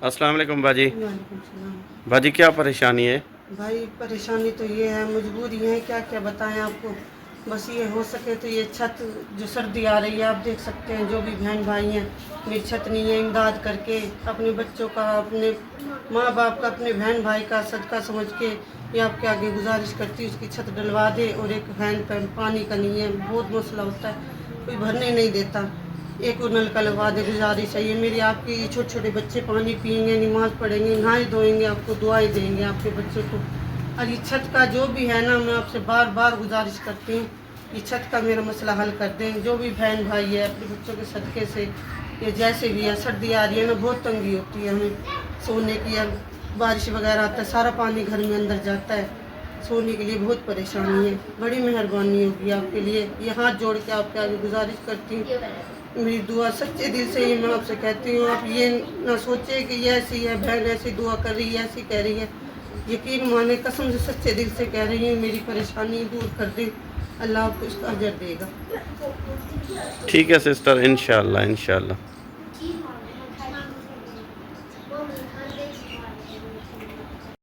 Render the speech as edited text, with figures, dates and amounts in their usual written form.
अस्सलाम वालेकुम बाजी। वालेकुम सलाम। बाजी क्या परेशानी है? भाई परेशानी तो ये है, मजबूरी है, क्या क्या बताएं आपको। बस ये हो सके तो ये छत, जो सर्दी आ रही है आप देख सकते हैं, जो भी बहन भाई हैं, मेरी छत नहीं है, इमदाद करके अपने बच्चों का, अपने माँ बाप का, अपने बहन भाई का सदका समझ के ये आपके आगे गुजारिश करती हूँ, उसकी छत डलवा दे। और एक हैंड पंप पानी का नहीं है, बहुत मसला होता है, कोई भरने नहीं देता। एक और नल का लगवा दे, गुजारिश है ये मेरी आपकी। छोटे छोटे बच्चे पानी पियेंगे, नमाज पढ़ेंगे, नहाए धोएंगे, आपको दुआएं देंगे आपके बच्चों को। और ये छत का जो भी है ना, मैं आपसे बार बार गुजारिश करती हूँ, ये छत का मेरा मसला हल कर दें। जो भी बहन भाई है, अपने बच्चों के सदक़े से, ये जैसे भी है, सर्दी आ रही है ना, बहुत तंगी होती है हमें सोने की। अब बारिश वगैरह आता है, सारा पानी घर में अंदर जाता है, सोने के लिए बहुत परेशानी है। बड़ी मेहरबानी होगी आपके लिए, ये हाथ जोड़ के आपके आगे गुजारिश करती हूँ। मेरी दुआ सच्चे दिल से ही मैं आपसे कहती हूँ, आप ये ना सोचे कि ये ऐसी है बहन, ऐसी दुआ कर रही है, ऐसी कह रही है। यकीन माने, कसम से सच्चे दिल से कह रही हूँ, मेरी परेशानी दूर कर दे, अल्लाह आपको इसका अजर देगा। ठीक है सिस्टर, इंशाल्लाह इंशाल्लाह।